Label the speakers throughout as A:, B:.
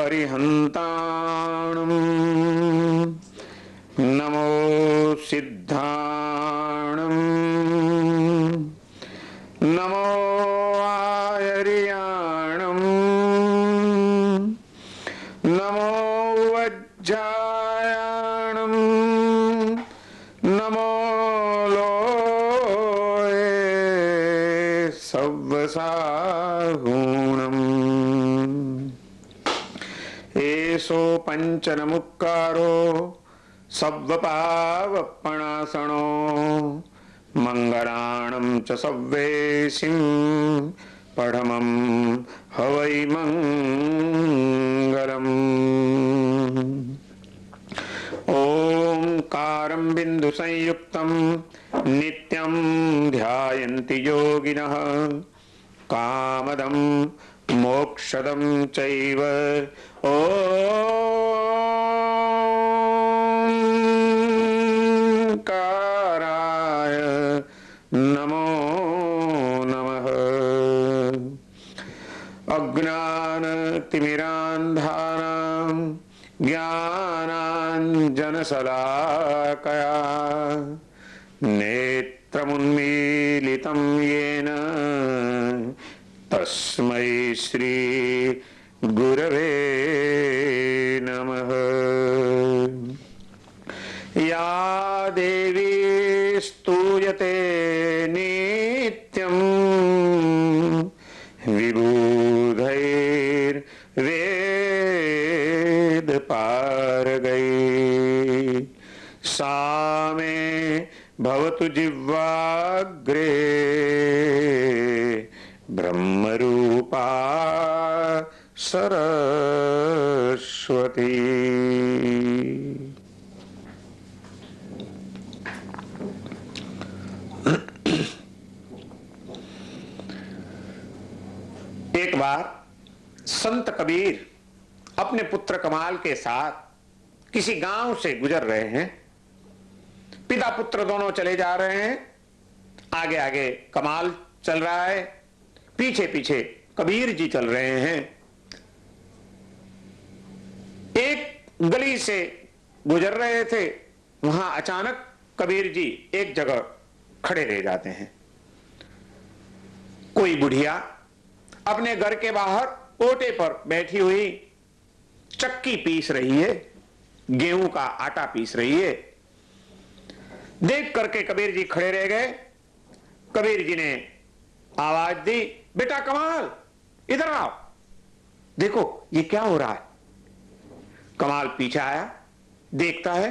A: अरिहन्ताणम् नमो सिद्धाणम् नमो आयर्याणम् नमो वज्जायाणम् नमो लोये सव्वसाहूणम् एषो पंचनमुक्कारो सव्वपावप्पणासनो मंगलाणं च सव्वेसिं पठमं हवै मंगलम्। ओंकारं बिंदु संयुक्तं नित्यं ध्यायन्ति योगिनः कामदं मोक्षदं चैव ओंकाराय नमो नमः। अज्ञानतिमिरान्धानां ज्ञानाञ्जनशलाकया नेत्रमुन्मीलितं येन तस्मै श्री गुरवे नमः। या देवी स्तूयते नित्यं विबुधैर्वेदपारगैः सा मे भवतु जिह्वाग्रे ब्रह्मरूपा सरस्वती। एक बार संत कबीर अपने पुत्र कमाल के साथ किसी गांव से गुजर रहे हैं। पिता पुत्र दोनों चले जा रहे हैं। आगे आगे कमाल चल रहा है, पीछे पीछे कबीर जी चल रहे हैं। एक गली से गुजर रहे थे, वहां अचानक कबीर जी एक जगह खड़े रह जाते हैं। कोई बुढ़िया अपने घर के बाहर ओटे पर बैठी हुई चक्की पीस रही है, गेहूं का आटा पीस रही है। देख करके कबीर जी खड़े रह गए। कबीर जी ने आवाज दी, बेटा कमाल इधर आओ, देखो ये क्या हो रहा है। कमाल पीछे आया, देखता है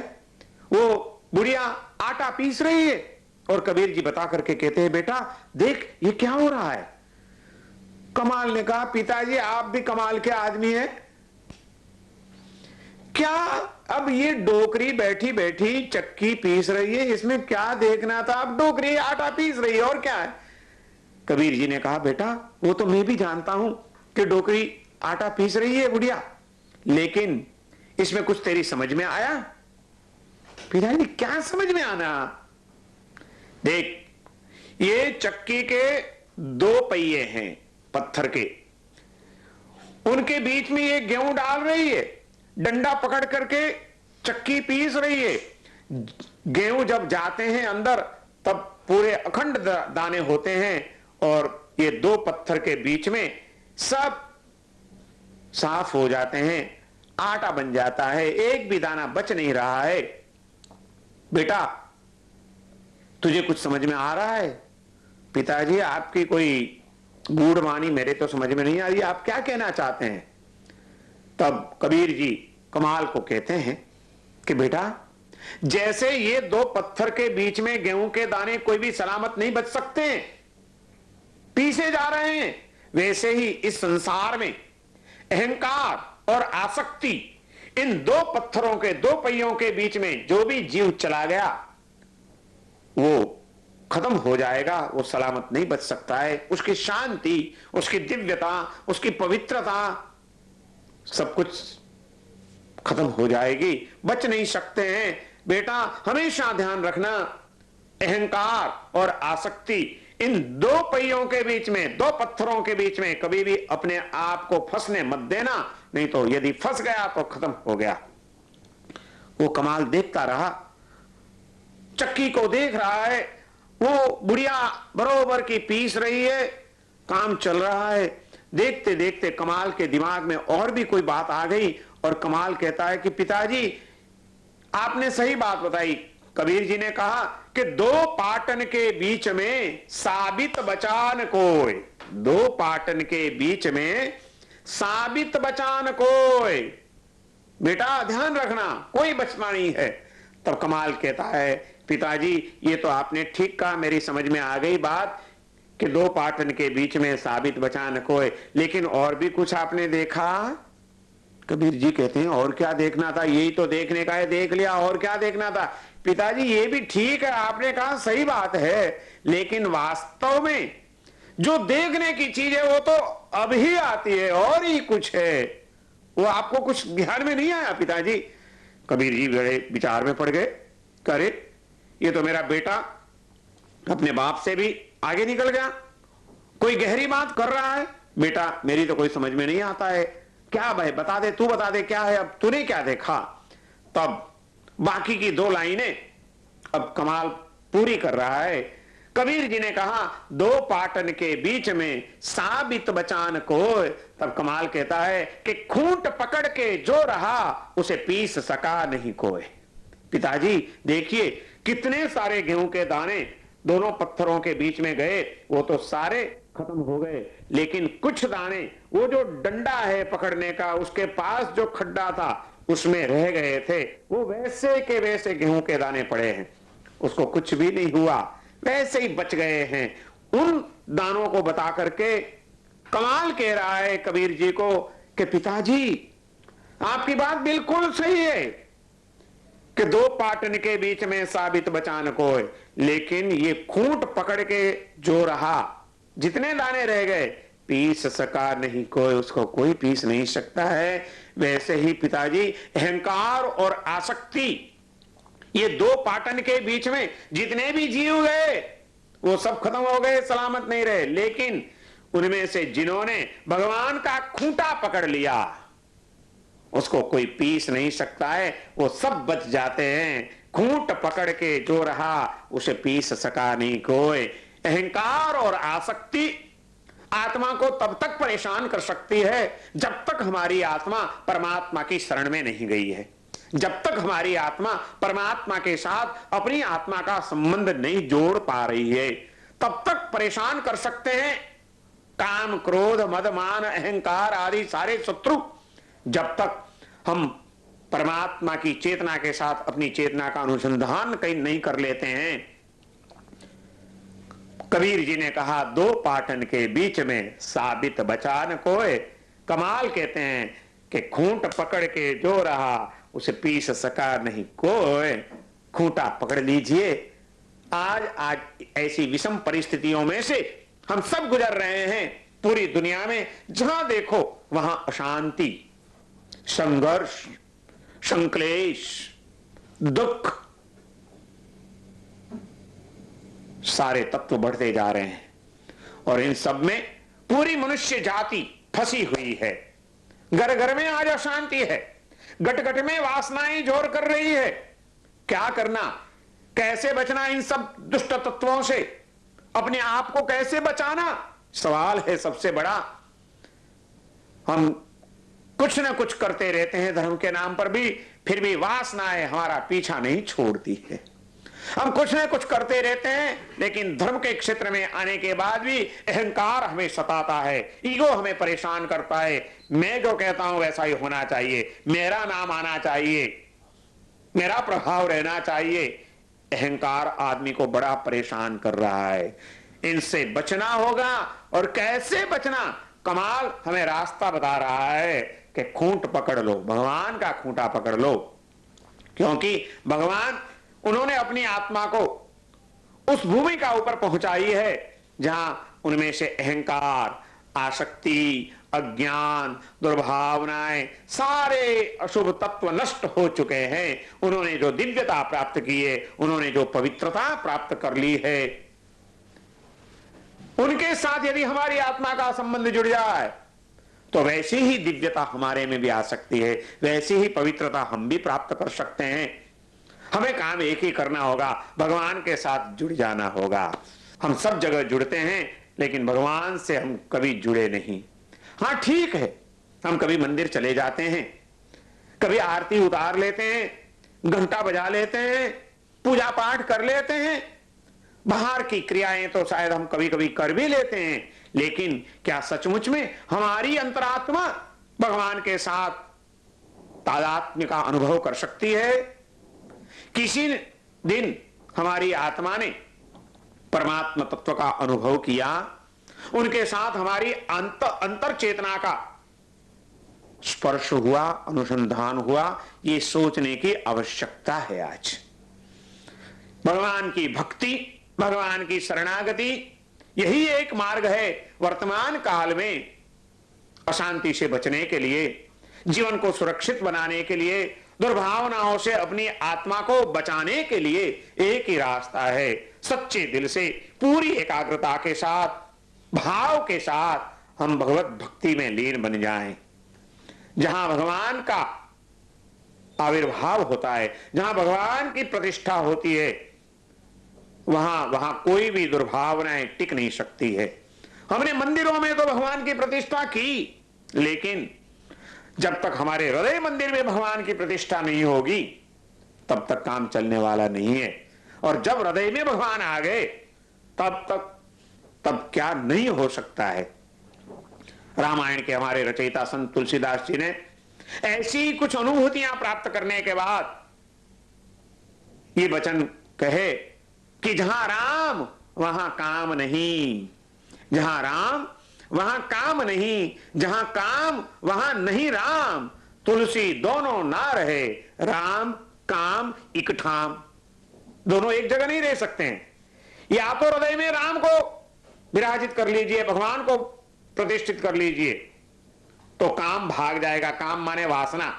A: वो बुढ़िया आटा पीस रही है और कबीर जी बता करके कहते हैं, बेटा देख ये क्या हो रहा है। कमाल ने कहा, पिताजी आप भी कमाल के आदमी हैं क्या। अब ये डोकरी बैठी बैठी चक्की पीस रही है, इसमें क्या देखना था। अब डोकरी आटा पीस रही है और क्या है। कबीर जी ने कहा, बेटा वो तो मैं भी जानता हूं कि डोकरी आटा पीस रही है बुढ़िया, लेकिन इसमें कुछ तेरी समझ में आया। पिताजी क्या समझ में आना। देख ये चक्की के दो पहिए हैं पत्थर के, उनके बीच में ये गेहूं डाल रही है, डंडा पकड़ करके चक्की पीस रही है। गेहूं जब जाते हैं अंदर तब पूरे अखंड दाने होते हैं और ये दो पत्थर के बीच में सब साफ हो जाते हैं, आटा बन जाता है, एक भी दाना बच नहीं रहा है। बेटा तुझे कुछ समझ में आ रहा है। पिताजी आपकी कोई गूढ़वाणी मेरे तो समझ में नहीं आ रही, आप क्या कहना चाहते हैं। तब कबीर जी कमाल को कहते हैं कि बेटा जैसे ये दो पत्थर के बीच में गेहूं के दाने कोई भी सलामत नहीं बच सकते, पीसे जा रहे हैं, वैसे ही इस संसार में अहंकार और आसक्ति, इन दो पत्थरों के दो पहियों के बीच में जो भी जीव चला गया वो खत्म हो जाएगा, वो सलामत नहीं बच सकता है। उसकी शांति, उसकी दिव्यता, उसकी पवित्रता सब कुछ खत्म हो जाएगी, बच नहीं सकते हैं। बेटा हमेशा ध्यान रखना, अहंकार और आसक्ति इन दो पहियों के बीच में, दो पत्थरों के बीच में कभी भी अपने आप को फंसने मत देना, नहीं तो यदि फंस गया तो खत्म हो गया। वो कमाल देखता रहा, चक्की को देख रहा है, वो बुढ़िया बरोबर की पीस रही है, काम चल रहा है। देखते देखते कमाल के दिमाग में और भी कोई बात आ गई और कमाल कहता है कि पिताजी आपने सही बात बताई। कबीर जी ने कहा कि दो पाटन के बीच में साबित बचान कोय, दो पाटन के बीच में साबित बचान कोय, बेटा ध्यान रखना कोई बचना नहीं है। तब कमाल कहता है पिताजी ये तो आपने ठीक कहा, मेरी समझ में आ गई बात कि दो पाटन के बीच में साबित बचान कोय, लेकिन और भी कुछ आपने देखा? कबीर जी कहते हैं और क्या देखना था, यही तो देखने का है, देख लिया, और क्या देखना था? पिताजी ये भी ठीक है, आपने कहा सही बात है, लेकिन वास्तव में जो देखने की चीज है वो तो अभी आती है, और ही कुछ है, वो आपको कुछ ध्यान में नहीं आया पिताजी? कबीर जी बड़े विचार में पड़ गए, करे ये तो मेरा बेटा अपने बाप से भी आगे निकल गया, कोई गहरी बात कर रहा है। बेटा मेरी तो कोई समझ में नहीं आता है, क्या भाई बता दे, तू बता दे क्या है, अब तूने क्या देखा? तब बाकी की दो लाइनें अब कमाल पूरी कर रहा है। कबीर जी ने कहा दो पाटन के बीच में साबित बचान को। तब कमाल कहता है कि खूंट पकड़ के जो रहा उसे पीस सका नहीं कोई। पिताजी देखिए कितने सारे गेहूं के दाने दोनों पत्थरों के बीच में गए, वो तो सारे खत्म हो गए, लेकिन कुछ दाने वो जो डंडा है पकड़ने का उसके पास जो खड्डा था उसमें रह गए थे, वो वैसे के वैसे गेहूं के दाने पड़े हैं, उसको कुछ भी नहीं हुआ, वैसे ही बच गए हैं। उन दानों को बता करके कमाल कह रहा है कबीर जी को कि पिताजी आपकी बात बिल्कुल सही है कि दो पाटन के बीच में साबित बचान को, लेकिन ये खूंट पकड़ के जो रहा, जितने दाने रह गए पीस सका नहीं कोई, उसको कोई पीस नहीं सकता है। वैसे ही पिताजी अहंकार और आसक्ति, ये दो पाटन के बीच में जितने भी जीव गए वो सब खत्म हो गए, सलामत नहीं रहे, लेकिन उनमें से जिन्होंने भगवान का खूंटा पकड़ लिया उसको कोई पीस नहीं सकता है, वो सब बच जाते हैं। खूंट पकड़ के जो रहा उसे पीस सका नहीं कोई। अहंकार और आसक्ति आत्मा को तब तक परेशान कर सकती है जब तक हमारी आत्मा परमात्मा की शरण में नहीं गई है, जब तक हमारी आत्मा परमात्मा के साथ अपनी आत्मा का संबंध नहीं जोड़ पा रही है, तब तक परेशान कर सकते हैं काम क्रोध मद मान अहंकार आदि सारे शत्रु। जब तक हम परमात्मा की चेतना के साथ अपनी चेतना का अनुसंधान कहीं नहीं कर लेते हैं। कबीर जी ने कहा दो पाटन के बीच में साबित बचान कोय। कमाल कहते हैं कि खूंट पकड़ के जो रहा उसे पीस सका नहीं कोय। खूंटा पकड़ लीजिए। आज ऐसी विषम परिस्थितियों में से हम सब गुजर रहे हैं। पूरी दुनिया में जहां देखो वहां अशांति, संघर्ष, संक्लेश, दुख, सारे तत्व बढ़ते जा रहे हैं और इन सब में पूरी मनुष्य जाति फंसी हुई है। घर घर में आज अशांति है, गट गट में वासनाएं जोर कर रही है। क्या करना, कैसे बचना इन सब दुष्ट तत्वों से, अपने आप को कैसे बचाना, सवाल है सबसे बड़ा। हम कुछ ना कुछ करते रहते हैं धर्म के नाम पर भी, फिर भी वासनाएं हमारा पीछा नहीं छोड़ती है। हम कुछ ना कुछ करते रहते हैं लेकिन धर्म के क्षेत्र में आने के बाद भी अहंकार हमें सताता है, ईगो हमें परेशान करता है। मैं जो कहता हूं वैसा ही होना चाहिए, मेरा नाम आना चाहिए, मेरा प्रभाव रहना चाहिए। अहंकार आदमी को बड़ा परेशान कर रहा है। इनसे बचना होगा। और कैसे बचना, कमाल हमें रास्ता बता रहा है कि खूंट पकड़ लो, भगवान का खूंटा पकड़ लो। क्योंकि भगवान उन्होंने अपनी आत्मा को उस भूमि का ऊपर पहुंचाई है जहां उनमें से अहंकार, आसक्ति, अज्ञान, दुर्भावनाएं, सारे अशुभ तत्व नष्ट हो चुके हैं। उन्होंने जो दिव्यता प्राप्त की है, उन्होंने जो पवित्रता प्राप्त कर ली है, उनके साथ यदि हमारी आत्मा का संबंध जुड़ जाए तो वैसी ही दिव्यता हमारे में भी आ सकती है, वैसी ही पवित्रता हम भी प्राप्त कर सकते हैं। हमें काम एक ही करना होगा, भगवान के साथ जुड़ जाना होगा। हम सब जगह जुड़ते हैं लेकिन भगवान से हम कभी जुड़े नहीं। हाँ ठीक है, हम कभी मंदिर चले जाते हैं, कभी आरती उतार लेते हैं, घंटा बजा लेते हैं, पूजा पाठ कर लेते हैं, बाहर की क्रियाएं तो शायद हम कभी कभी कर भी लेते हैं, लेकिन क्या सचमुच में हमारी अंतरात्मा भगवान के साथ तादात्म्य का अनुभव कर सकती है? किसी दिन हमारी आत्मा ने परमात्मा तत्व का अनुभव किया, उनके साथ हमारी अंतर चेतना का स्पर्श हुआ, अनुसंधान हुआ, ये सोचने की आवश्यकता है। आज भगवान की भक्ति, भगवान की शरणागति, यही एक मार्ग है वर्तमान काल में अशांति से बचने के लिए, जीवन को सुरक्षित बनाने के लिए, दुर्भावनाओं से अपनी आत्मा को बचाने के लिए एक ही रास्ता है, सच्चे दिल से पूरी एकाग्रता के साथ, भाव के साथ हम भगवत भक्ति में लीन बन जाएं। जहां भगवान का आविर्भाव होता है, जहां भगवान की प्रतिष्ठा होती है, वहां कोई भी दुर्भावनाएं टिक नहीं सकती है। हमने मंदिरों में तो भगवान की प्रतिष्ठा की, लेकिन जब तक हमारे हृदय मंदिर में भगवान की प्रतिष्ठा नहीं होगी तब तक काम चलने वाला नहीं है। और जब हृदय में भगवान आ गए तब क्या नहीं हो सकता है। रामायण के हमारे रचयिता संत तुलसीदास जी ने ऐसी कुछ अनुभूतियां प्राप्त करने के बाद ये वचन कहे कि जहां राम वहां काम नहीं, जहां राम वहां काम नहीं, जहां काम वहां नहीं राम, तुलसी दोनों ना रहे, राम काम इकठाम। दोनों एक जगह नहीं रह सकते हैं। या तो हृदय में राम को विराजित कर लीजिए, भगवान को प्रतिष्ठित कर लीजिए, तो काम भाग जाएगा। काम माने वासना।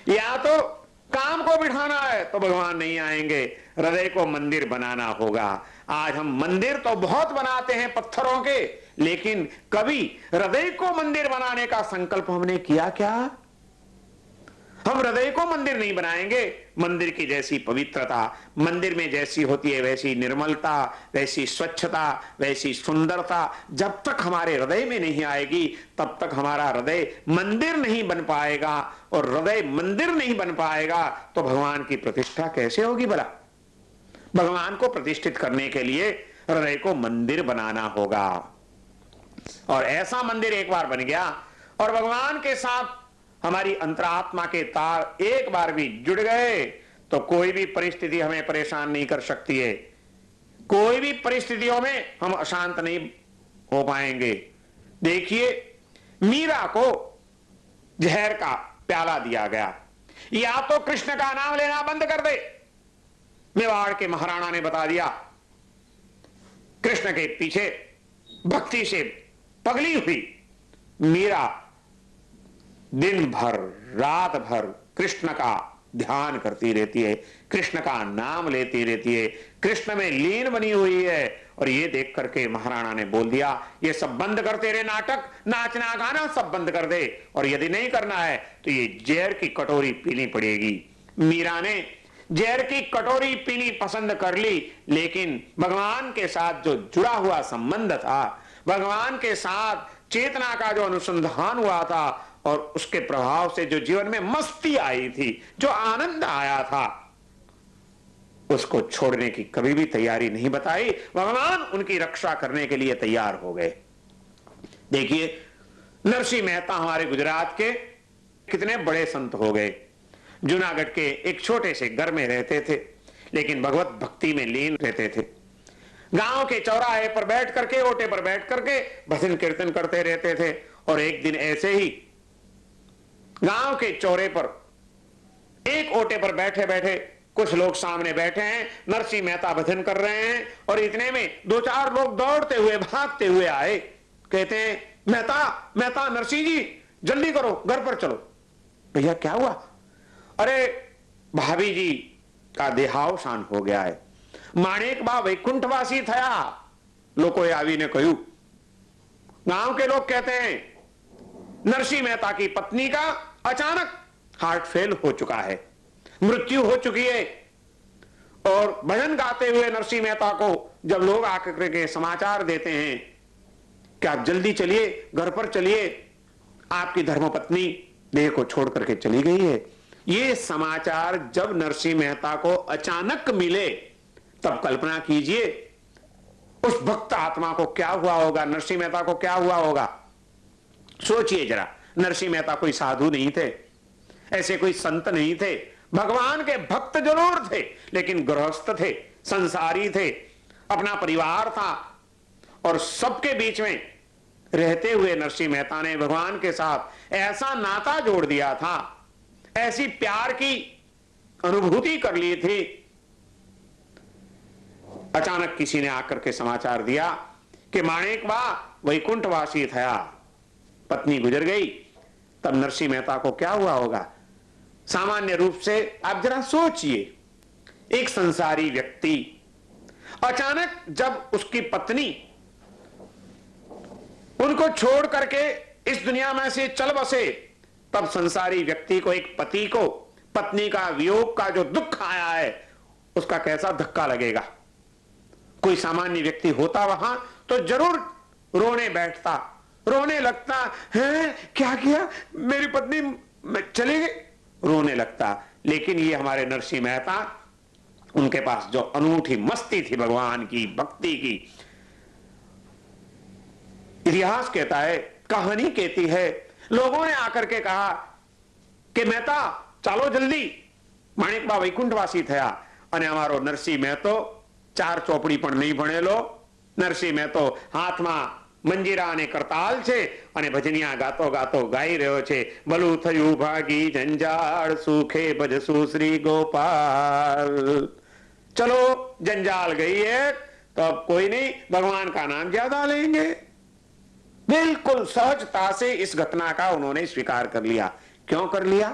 A: या तो काम को बिठाना है तो भगवान नहीं आएंगे, हृदय को मंदिर बनाना होगा। आज हम मंदिर तो बहुत बनाते हैं पत्थरों के, लेकिन कभी हृदय को मंदिर बनाने का संकल्प हमने किया क्या? हम हृदय को मंदिर नहीं बनाएंगे। मंदिर की जैसी पवित्रता, मंदिर में जैसी होती है वैसी निर्मलता, वैसी स्वच्छता, वैसी सुंदरता जब तक हमारे हृदय में नहीं आएगी तब तक हमारा हृदय मंदिर नहीं बन पाएगा। और हृदय मंदिर नहीं बन पाएगा तो भगवान की प्रतिष्ठा कैसे होगी भला? भगवान को प्रतिष्ठित करने के लिए हृदय को मंदिर बनाना होगा। और ऐसा मंदिर एक बार बन गया और भगवान के साथ हमारी अंतरात्मा के तार एक बार भी जुड़ गए तो कोई भी परिस्थिति हमें परेशान नहीं कर सकती है। कोई भी परिस्थितियों में हम अशांत नहीं हो पाएंगे। देखिए, मीरा को जहर का प्याला दिया गया, या तो कृष्ण का नाम लेना बंद कर दे। मेवाड़ के महाराणा ने बता दिया, कृष्ण के पीछे भक्ति से पगली हुई मीरा दिन भर रात भर कृष्ण का ध्यान करती रहती है, कृष्ण का नाम लेती रहती है, कृष्ण में लीन बनी हुई है। और ये देख करके महाराणा ने बोल दिया, ये सब बंद कर, तेरे नाटक, नाचना गाना सब बंद कर दे, और यदि नहीं करना है तो ये जहर की कटोरी पीनी पड़ेगी। मीरा ने जहर की कटोरी पीनी पसंद कर ली, लेकिन भगवान के साथ जो जुड़ा हुआ संबंध था, भगवान के साथ चेतना का जो अनुसंधान हुआ था और उसके प्रभाव से जो जीवन में मस्ती आई थी, जो आनंद आया था, उसको छोड़ने की कभी भी तैयारी नहीं बताई। भगवान उनकी रक्षा करने के लिए तैयार हो गए। देखिए, नरसिंह मेहता हमारे गुजरात के कितने बड़े संत हो गए। जूनागढ़ के एक छोटे से घर में रहते थे, लेकिन भगवत भक्ति में लीन रहते थे। गांव के चौराहे पर बैठ करके, ओटे पर बैठ करके भजन कीर्तन करते रहते थे। और एक दिन ऐसे ही गांव के चौरे पर एक ओटे पर बैठे बैठे कुछ लोग सामने बैठे हैं, नरसिंह मेहता भजन कर रहे हैं, और इतने में दो चार लोग दौड़ते हुए भागते हुए आए। कहते हैं, मेहता मेहता, नरसिंह जी जल्दी करो, घर पर चलो। भैया क्या हुआ? अरे भाभी जी का देहावसान हो गया है, माणिक बा वैकुंठवासी थया, लोको आवी ने कहू। गांव के लोग कहते हैं नरसिंह मेहता की पत्नी का अचानक हार्ट फेल हो चुका है, मृत्यु हो चुकी है। और भजन गाते हुए नरसिंह मेहता को जब लोग आकर के समाचार देते हैं कि आप जल्दी चलिए, घर पर चलिए, आपकी धर्मपत्नी देह को छोड़ करके चली गई है, ये समाचार जब नरसिंह मेहता को अचानक मिले तब कल्पना कीजिए उस भक्त आत्मा को क्या हुआ होगा, नरसिंह मेहता को क्या हुआ होगा। सोचिए जरा, नरसिंह मेहता कोई साधु नहीं थे, ऐसे कोई संत नहीं थे, भगवान के भक्त जरूर थे लेकिन गृहस्थ थे, संसारी थे, अपना परिवार था और सबके बीच में रहते हुए नरसिंह मेहता ने भगवान के साथ ऐसा नाता जोड़ दिया था, ऐसी प्यार की अनुभूति कर ली थी। अचानक किसी ने आकर के समाचार दिया कि माणिकवा वैकुंठवासी थया, पत्नी गुजर गई, तब नरसिंह मेहता को क्या हुआ होगा। सामान्य रूप से आप जरा सोचिए, एक संसारी व्यक्ति अचानक जब उसकी पत्नी उनको छोड़ करके इस दुनिया में से चल बसे, तब संसारी व्यक्ति को, एक पति को पत्नी का वियोग का जो दुख आया है उसका कैसा धक्का लगेगा। कोई सामान्य व्यक्ति होता वहां तो जरूर रोने बैठता, रोने लगता है, क्या किया, मेरी पत्नी चली गई, रोने लगता। लेकिन ये हमारे नरसिंह मेहता, उनके पास जो अनूठी मस्ती थी भगवान की भक्ति की, इतिहास कहता है, कहानी कहती है, लोगों ने आकर के कहा कि मेहता चालो जल्दी, माणिकबा वैकुंठवासी थया અને અમારો નરસિંહ મહેતો 4 ચોપડી પણ નહીં ભણેલો, નરસિંહ મહેતો હાથમાં મંજીરા અને કરતાલ છે અને ભજનિયા ગાતો ગાતો ગાઈ રહ્યો છે, ભલું થયું ભાગી જંજાળ સુખે ભજસુ શ્રી गोपाल। चलो जंजाल गई है तो अब कोई नहीं, भगवान का नाम ज्यादा लेंगे। बिल्कुल सहजता से इस घटना का उन्होंने स्वीकार कर लिया। क्यों कर लिया,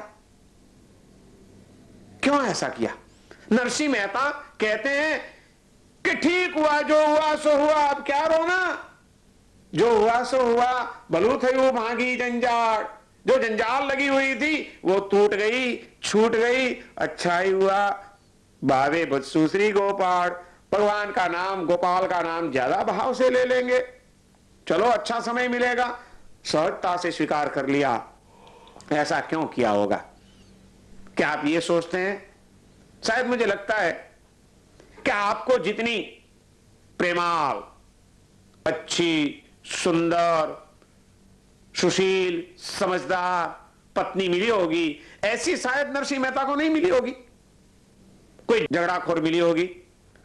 A: क्यों ऐसा किया। नरसिंह मेहता कहते हैं कि ठीक हुआ, जो हुआ सो हुआ, अब क्या रोना, जो हुआ सो हुआ, भलू थयू भागी जंजाल, जो जंजाल लगी हुई थी वो टूट गई, छूट गई, अच्छा ही हुआ, भावे भजसु श्री गोपाल, भगवान का नाम, गोपाल का नाम ज्यादा भाव से ले लेंगे, चलो अच्छा समय मिलेगा। सहजता से स्वीकार कर लिया। ऐसा क्यों किया होगा, क्या आप ये सोचते हैं। शायद मुझे लगता है कि आपको जितनी प्रेमाल, अच्छी, सुंदर, सुशील, समझदार पत्नी मिली होगी, ऐसी शायद नरसिंह मेहता को नहीं मिली होगी। कोई झगड़ाखोर मिली होगी,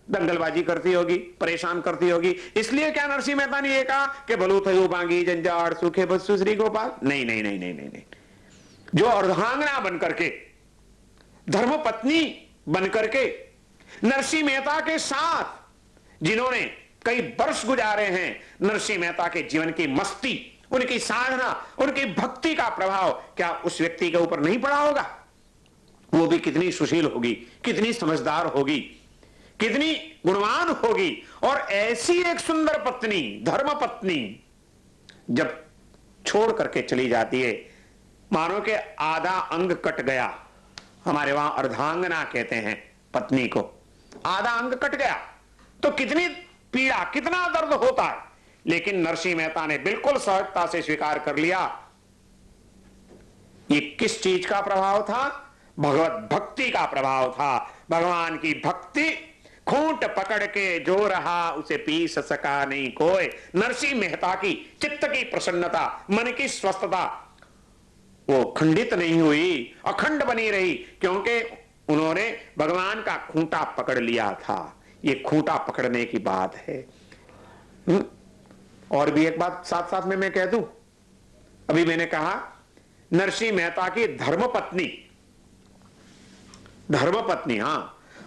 A: दंगलबाजी करती होगी, परेशान करती होगी, इसलिए क्या नरसिंह मेहता ने यह कहा कि भलू थयू भांगी जंजाड़ सुखे भजसु श्री गोपाल। नहीं नहीं नहीं नहीं नहीं, नहीं। जो अर्धांगना बनकर के, धर्मपत्नी बनकर के नरसिंह मेहता के साथ जिन्होंने कई वर्ष गुजारे हैं, नरसिंह मेहता के जीवन की मस्ती, उनकी साधना, उनकी भक्ति का प्रभाव क्या उस व्यक्ति के ऊपर नहीं पड़ा होगा। वो भी कितनी सुशील होगी, कितनी समझदार होगी, कितनी गुणवान होगी, और ऐसी एक सुंदर पत्नी, धर्म पत्नी जब छोड़ करके चली जाती है, मानो के आधा अंग कट गया। हमारे वहां अर्धांगना कहते हैं पत्नी को, आधा अंग कट गया तो कितनी पीड़ा, कितना दर्द होता है। लेकिन नरसिंह मेहता ने बिल्कुल सहजता से स्वीकार कर लिया। ये किस चीज का प्रभाव था, भगवत भक्ति का प्रभाव था। भगवान की भक्ति खूंट पकड़ के जो रहा उसे पीस सका नहीं कोई। नरसिंह मेहता की चित्त की प्रसन्नता, मन की स्वस्थता वो खंडित नहीं हुई, अखंड बनी रही, क्योंकि उन्होंने भगवान का खूंटा पकड़ लिया था। ये खूंटा पकड़ने की बात है। और भी एक बात साथ साथ में मैं कह दूं, अभी मैंने कहा नरसिंह मेहता की धर्मपत्नी, धर्मपत्नी, हां,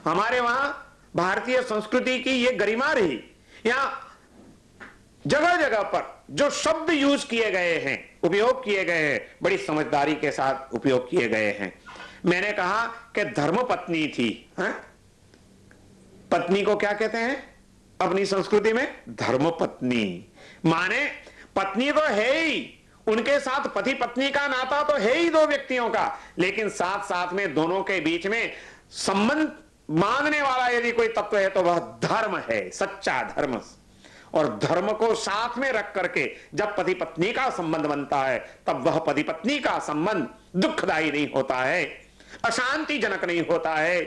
A: हमारे वहां भारतीय संस्कृति की यह गरिमा रही। यहां जगह जगह पर जो शब्द यूज किए गए हैं, उपयोग किए गए हैं, बड़ी समझदारी के साथ उपयोग किए गए हैं। मैंने कहा कि धर्मपत्नी थी, है? पत्नी को क्या कहते हैं, अपनी संस्कृति में धर्मपत्नी माने पत्नी तो है ही, उनके साथ पति पत्नी का नाता तो है ही दो व्यक्तियों का, लेकिन साथ साथ में दोनों के बीच में संबंध बांधने वाला यदि कोई तत्व है तो वह धर्म है, सच्चा धर्म। और धर्म को साथ में रख करके जब पति पत्नी का संबंध बनता है तब वह पति पत्नी का संबंध दुखदायी नहीं होता है, अशांतिजनक नहीं होता है,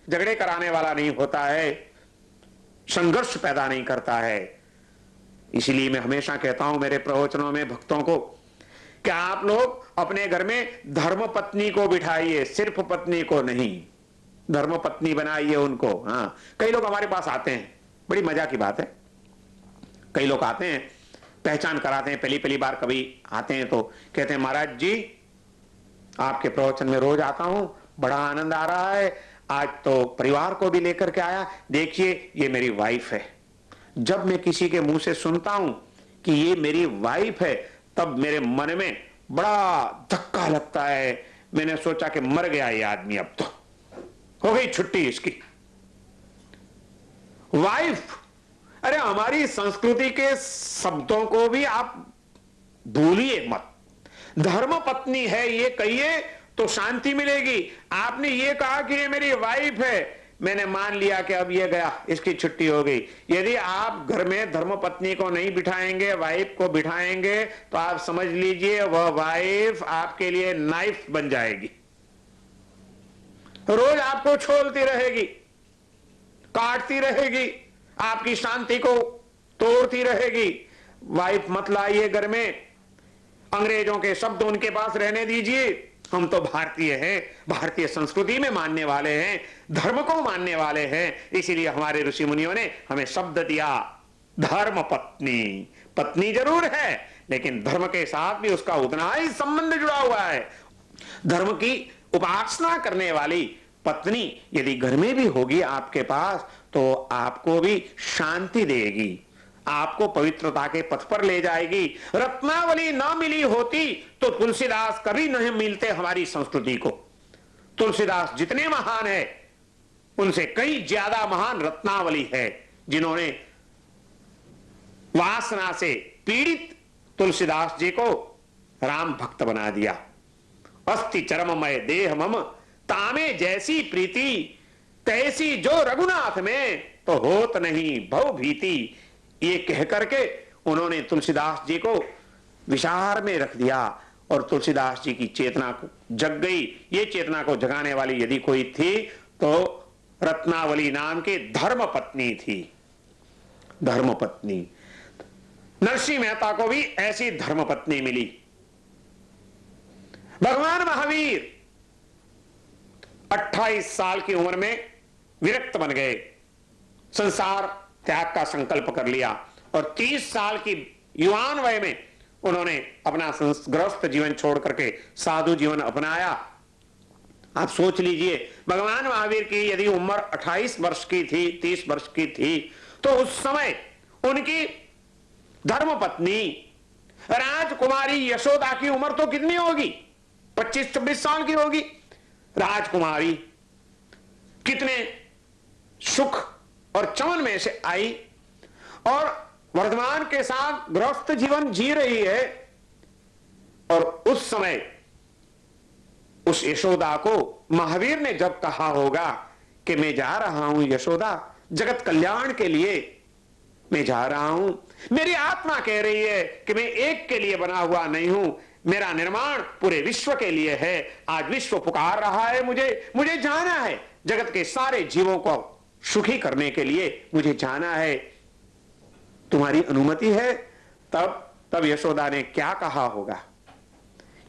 A: झगड़े कराने वाला नहीं होता है, संघर्ष पैदा नहीं करता है। इसलिए मैं हमेशा कहता हूं मेरे प्रवचनों में भक्तों को कि आप लोग अपने घर में धर्म पत्नी को बिठाइए, सिर्फ पत्नी को नहीं, धर्म पत्नी बनाइए उनको। हाँ, कई लोग हमारे पास आते हैं, बड़ी मजा की बात है, कई लोग आते हैं, पहचान कराते हैं, पहली पहली बार कभी आते हैं तो कहते हैं महाराज जी आपके प्रवचन में रोज आता हूं, बड़ा आनंद आ रहा है, आज तो परिवार को भी लेकर के आया, देखिए ये मेरी वाइफ है। जब मैं किसी के मुंह से सुनता हूं कि ये मेरी वाइफ है तब मेरे मन में बड़ा धक्का लगता है, मैंने सोचा कि मर गया ये आदमी, अब तो हो गई छुट्टी इसकी। वाइफ, अरे हमारी संस्कृति के शब्दों को भी आप भूलिए मत। धर्म पत्नी है ये कहिए तो शांति मिलेगी। आपने ये कहा कि ये मेरी वाइफ है, मैंने मान लिया कि अब ये गया, इसकी छुट्टी हो गई। यदि आप घर में धर्म पत्नी को नहीं बिठाएंगे, वाइफ को बिठाएंगे, तो आप समझ लीजिए वह वाइफ आपके लिए नाइफ बन जाएगी, रोज आपको छोलती रहेगी, काटती रहेगी, आपकी शांति को तोड़ती रहेगी। वाइफ मत लाइए घर में, अंग्रेजों के शब्द उनके पास रहने दीजिए। हम तो भारतीय हैं, भारतीय संस्कृति में मानने वाले हैं, धर्म को मानने वाले हैं, इसीलिए हमारे ऋषि मुनियों ने हमें शब्द दिया धर्म पत्नी। पत्नी जरूर है लेकिन धर्म के साथ भी उसका उतना ही संबंध जुड़ा हुआ है। धर्म की उपासना करने वाली पत्नी यदि घर में भी होगी आपके पास तो आपको भी शांति देगी, आपको पवित्रता के पथ पर ले जाएगी। रत्नावली ना मिली होती तो तुलसीदास कभी नहीं मिलते हमारी संस्कृति को। तुलसीदास जितने महान है उनसे कई ज्यादा महान रत्नावली है, जिन्होंने वासना से पीड़ित तुलसीदास जी को राम भक्त बना दिया। अस्ति चरममय देह मम तामे जैसी प्रीति, तैसी जो रघुनाथ में तो होत नहीं भव भीति। ये कह करके उन्होंने तुलसीदास जी को विचार में रख दिया और तुलसीदास जी की चेतना को जग गई। ये चेतना को जगाने वाली यदि कोई थी तो रत्नावली नाम की धर्म पत्नी थी। धर्म पत्नी, नरसिंह मेहता को भी ऐसी धर्म पत्नी मिली। भगवान महावीर 28 साल की उम्र में विरक्त बन गए, संसार त्याग का संकल्प कर लिया और 30 साल की युवान वय में उन्होंने अपना गृहस्थ जीवन छोड़ करके साधु जीवन अपनाया। आप सोच लीजिए भगवान महावीर की यदि उम्र 28 वर्ष की थी, 30 वर्ष की थी, तो उस समय उनकी धर्मपत्नी राजकुमारी यशोदा की उम्र तो कितनी होगी? 25-26 साल की होगी। राजकुमारी कितने सुख और चमन में से आई और वर्धमान के साथ गृहस्थ जीवन जी रही है। और उस समय उस यशोदा को महावीर ने जब कहा होगा कि मैं जा रहा हूं यशोदा, जगत कल्याण के लिए मैं जा रहा हूं, मेरी आत्मा कह रही है कि मैं एक के लिए बना हुआ नहीं हूं, मेरा निर्माण पूरे विश्व के लिए है। आज विश्व पुकार रहा है मुझे जाना है, जगत के सारे जीवों को सुखी करने के लिए मुझे जाना है, तुम्हारी अनुमति है? तब यशोदा ने क्या कहा होगा?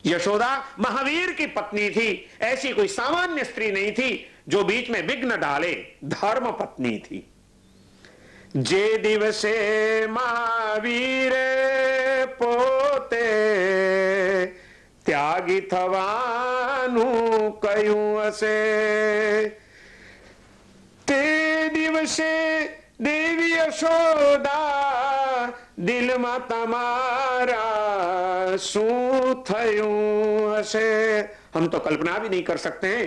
A: यशोदा महावीर की पत्नी थी, ऐसी कोई सामान्य स्त्री नहीं थी जो बीच में विघ्न डाले, धर्म पत्नी थी। जे दिवसे महावीर पोते त्यागी थवानु कयूं असे, ते दिवसे देवी यशोदा दिल में तमारा शू थयूं हसे। हम तो कल्पना भी नहीं कर सकते हैं।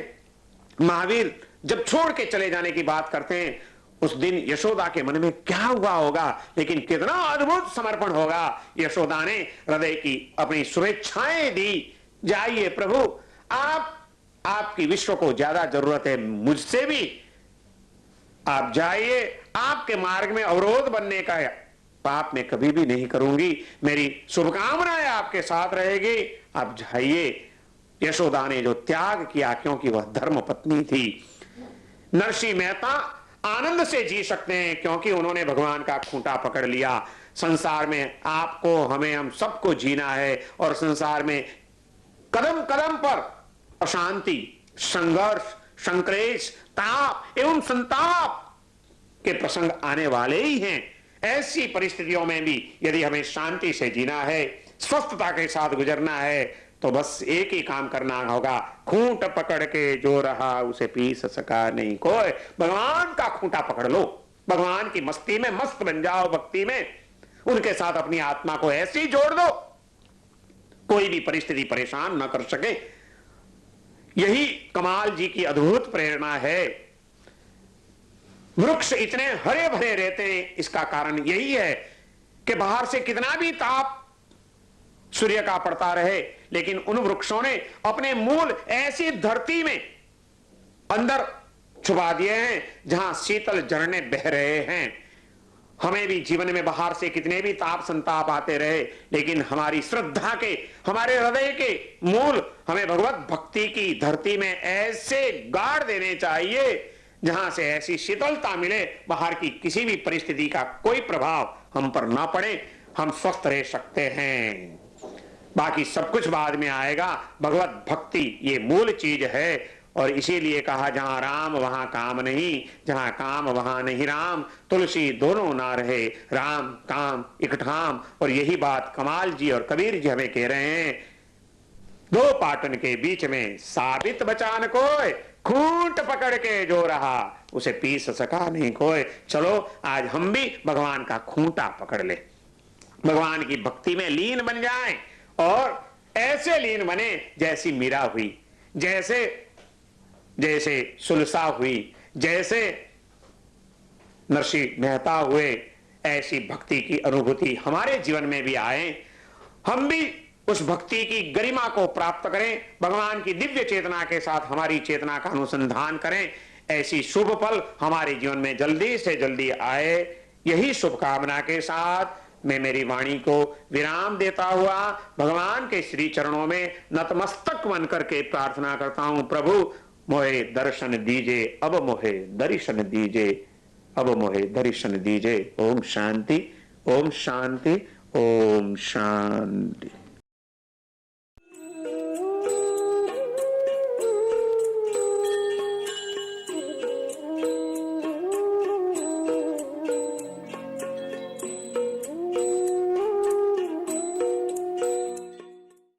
A: महावीर जब छोड़ के चले जाने की बात करते हैं उस दिन यशोदा के मन में क्या हुआ होगा, लेकिन कितना अद्भुत समर्पण होगा। यशोदा ने हृदय की अपनी शुभेच्छाएं दी। जाइए प्रभु, आपकी विश्व को ज्यादा जरूरत है मुझसे भी, आप जाइए, आपके मार्ग में अवरोध बनने का पाप मैं कभी भी नहीं करूंगी, मेरी शुभकामनाएं आपके साथ रहेगी, आप जाइए। यशोदा ने जो त्याग किया, क्योंकि वह धर्म पत्नी थी। नरसिंह मेहता आनंद से जी सकते हैं क्योंकि उन्होंने भगवान का खूंटा पकड़ लिया। संसार में आपको, हमें, हम सबको जीना है और संसार में कदम कदम पर अशांति, संघर्ष, संक्लेश, ताप एवं संताप के प्रसंग आने वाले ही हैं। ऐसी परिस्थितियों में भी यदि हमें शांति से जीना है, स्वस्थता के साथ गुजरना है, तो बस एक ही काम करना होगा, खूंट पकड़ के जो रहा उसे पीस सका नहीं कोई। भगवान का खूंटा पकड़ लो, भगवान की मस्ती में मस्त बन जाओ, भक्ति में उनके साथ अपनी आत्मा को ऐसी जोड़ दो, कोई भी परिस्थिति परेशान न कर सके। यही कमाल जी की अद्भुत प्रेरणा है। वृक्ष इतने हरे भरे रहते हैं, इसका कारण यही है कि बाहर से कितना भी ताप सूर्य का पड़ता रहे, लेकिन उन वृक्षों ने अपने मूल ऐसी धरती में अंदर छुपा दिए हैं जहां शीतल झरने बह रहे हैं। हमें भी जीवन में बाहर से कितने भी ताप संताप आते रहे, लेकिन हमारी श्रद्धा के, हमारे हृदय के मूल हमें भगवत भक्ति की धरती में ऐसे गाड़ देने चाहिए जहां से ऐसी शीतलता मिले, बाहर की किसी भी परिस्थिति का कोई प्रभाव हम पर ना पड़े, हम स्वस्थ रह सकते हैं। बाकी सब कुछ बाद में आएगा। भगवत भक्ति ये मूल चीज है, और इसीलिए कहा जहां राम वहां काम नहीं, जहां काम वहां नहीं राम, तुलसी दोनों ना रहे, राम काम इकठाम। और यही बात कमाल जी और कबीर जी हमें कह रहे हैं, दो पाटन के बीच में साबित बचान कोई, खूंट पकड़ के जो रहा उसे पीस सका नहीं कोई। चलो आज हम भी भगवान का खूंटा पकड़ ले, भगवान की भक्ति में लीन बन जाएं, और ऐसे लीन बने जैसी मीरा हुई, जैसे जैसे सुलसा हुई, जैसे नरसिंह मेहता हुए, ऐसी भक्ति की अनुभूति हमारे जीवन में भी आए। हम भी उस भक्ति की गरिमा को प्राप्त करें, भगवान की दिव्य चेतना के साथ हमारी चेतना का अनुसंधान करें, ऐसी शुभ पल हमारे जीवन में जल्दी से जल्दी आए। यही शुभकामना के साथ मैं मेरी वाणी को विराम देता हुआ भगवान के श्री चरणों में नतमस्तक बन करके प्रार्थना करता हूं, प्रभु मोहे दर्शन दीजिए, अब मोहे दर्शन दीजिए, अब मोहे दर्शन दीजिए। ओम शांति, ओम शांति, ओम शांति।